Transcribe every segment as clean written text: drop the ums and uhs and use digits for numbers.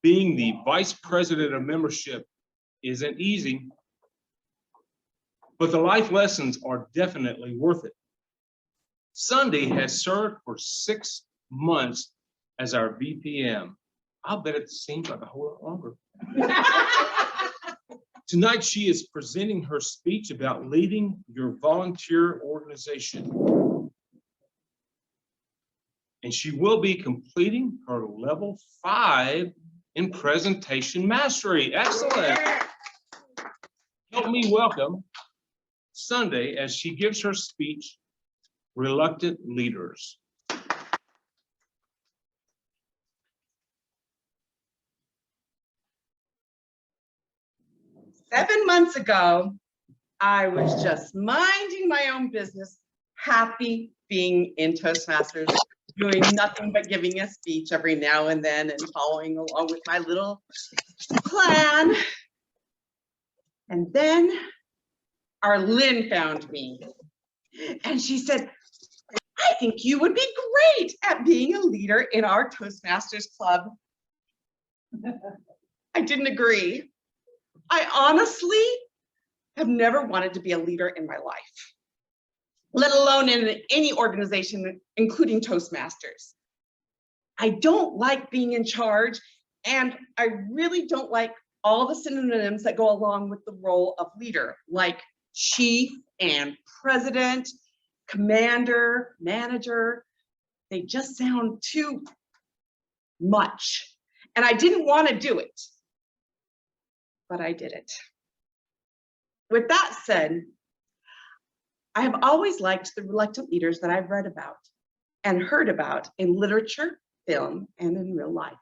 being the vice president of membership isn't easy, but the life lessons are definitely worth it. Sundy has served for 6 months as our VPM. I'll bet it seems like a whole lot longer. Tonight, she is presenting her speech about leading your volunteer organization. And she will be completing her level 5 in presentation mastery. Excellent. Help me welcome Sunday as she gives her speech, Reluctant Leaders. 7 months ago, I was just minding my own business, happy being in Toastmasters, doing nothing but giving a speech every now and then and following along with my little plan. And then our Lynn found me and she said, I think you would be great at being a leader in our Toastmasters club. I didn't agree. I honestly have never wanted to be a leader in my life, let alone in any organization, including Toastmasters. I don't like being in charge, and I really don't like all the synonyms that go along with the role of leader, like chief and president, commander, manager. They just sound too much, and I didn't want to do it. But I did it. With that said, I have always liked the reluctant leaders that I've read about and heard about in literature, film, and in real life.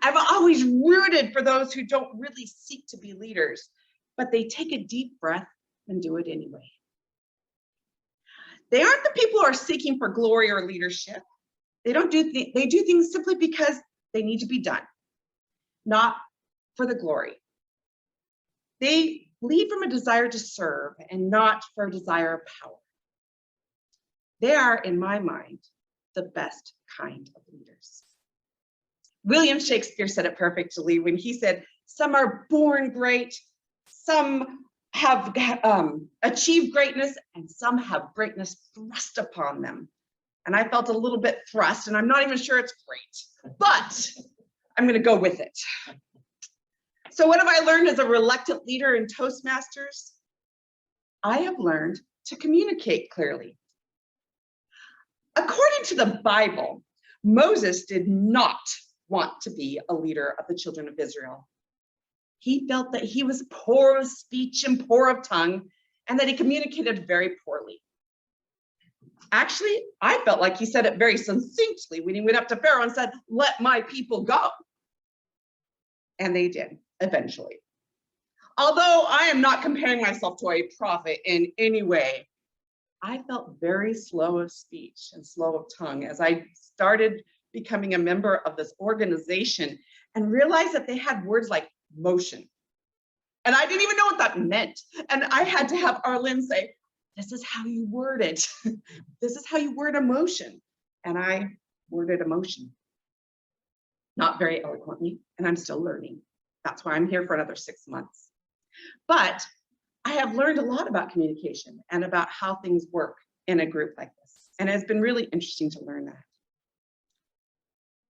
I've always rooted for those who don't really seek to be leaders, but they take a deep breath and do it anyway. They aren't the people who are seeking for glory or leadership. They do things simply because they need to be done, not for the glory. They lead from a desire to serve and not for a desire of power. They are, in my mind, the best kind of leaders. William Shakespeare said it perfectly when he said, some are born great, some have achieved greatness, and some have greatness thrust upon them. And I felt a little bit thrust, and I'm not even sure it's great, but I'm going to go with it. So what have I learned as a reluctant leader in Toastmasters? I have learned to communicate clearly. According to the Bible, Moses did not want to be a leader of the children of Israel. He felt that he was poor of speech and poor of tongue, and that he communicated very poorly. Actually, I felt like he said it very succinctly when he went up to Pharaoh and said, let my people go. And they did. Eventually. Although I am not comparing myself to a prophet in any way, I felt very slow of speech and slow of tongue as I started becoming a member of this organization and realized that they had words like motion. And I didn't even know what that meant. And I had to have Arlene say, this is how you word it. This is how you word emotion. And I worded emotion. Not very eloquently, and I'm still learning. That's why I'm here for another 6 months. But I have learned a lot about communication and about how things work in a group like this. And it's been really interesting to learn that.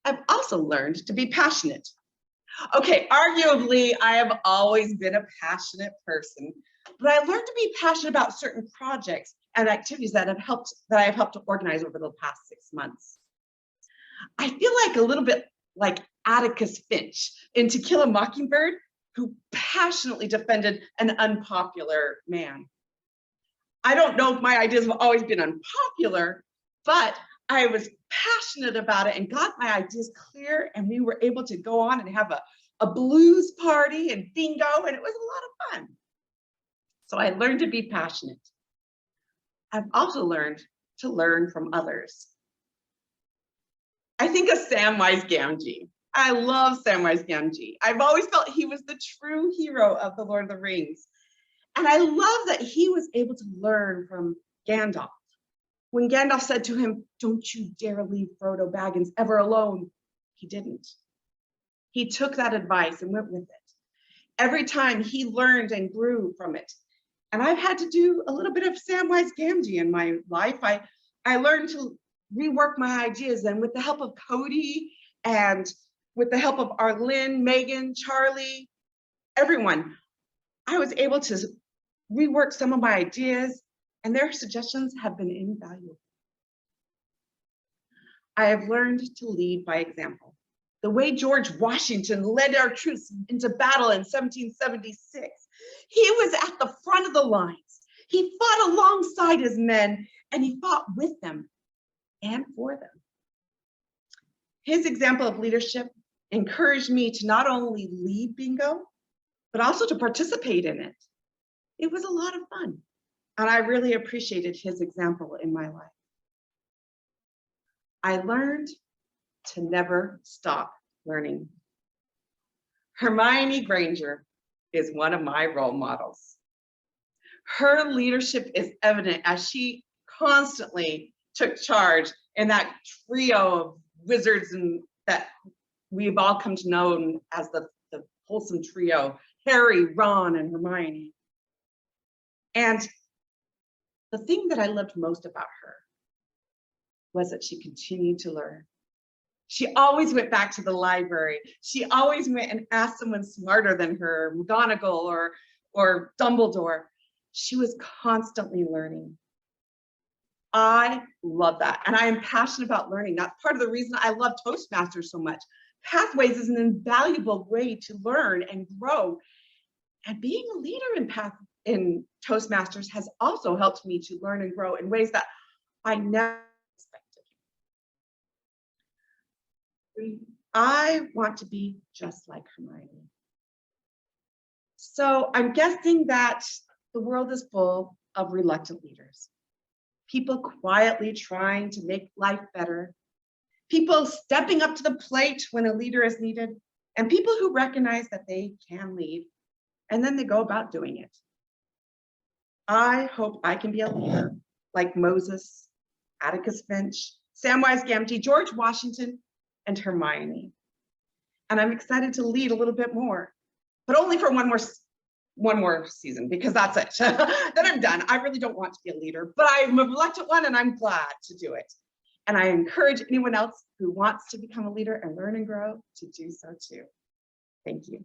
I've also learned to be passionate. Okay, arguably, I have always been a passionate person, but I learned to be passionate about certain projects and activities that I have helped to organize over the past 6 months. I feel like a little bit like Atticus Finch in To Kill a Mockingbird, who passionately defended an unpopular man. I don't know if my ideas have always been unpopular, but I was passionate about it and got my ideas clear, and we were able to go on and have a blues party and bingo, and it was a lot of fun. So I learned to be passionate. I've also learned to learn from others. I think of Samwise Gamgee. I love Samwise Gamgee. I've always felt he was the true hero of the Lord of the Rings. And I love that he was able to learn from Gandalf. When Gandalf said to him, don't you dare leave Frodo Baggins ever alone, he didn't. He took that advice and went with it. Every time he learned and grew from it. And I've had to do a little bit of Samwise Gamgee in my life. I learned to rework my ideas, and with the help of Cody and with the help of Arlene, Megan, Charlie, everyone, I was able to rework some of my ideas, and their suggestions have been invaluable. I have learned to lead by example. The way George Washington led our troops into battle in 1776, he was at the front of the lines. He fought alongside his men, and he fought with them and for them. His example of leadership encouraged me to not only lead bingo, but also to participate in it. It was a lot of fun, and I really appreciated his example in my life. I learned to never stop learning. Hermione Granger is one of my role models. Her leadership is evident as she constantly took charge in that trio of wizards and that we've all come to know as the wholesome trio, Harry, Ron, and Hermione. And the thing that I loved most about her was that she continued to learn. She always went back to the library. She always went and asked someone smarter than her, McGonagall or Dumbledore. She was constantly learning. I love that, and I am passionate about learning. That's part of the reason I love Toastmasters so much. Pathways is an invaluable way to learn and grow. And being a leader in Toastmasters has also helped me to learn and grow in ways that I never expected. I want to be just like Hermione. So I'm guessing that the world is full of reluctant leaders. People quietly trying to make life better. People stepping up to the plate when a leader is needed. And people who recognize that they can lead, and then they go about doing it. I hope I can be a leader like Moses, Atticus Finch, Samwise Gamgee, George Washington, and Hermione. And I'm excited to lead a little bit more, but only for one more season, because that's it. Then I'm done. I really don't want to be a leader, but I'm a reluctant one, and I'm glad to do it. And I encourage anyone else who wants to become a leader and learn and grow to do so too. Thank you.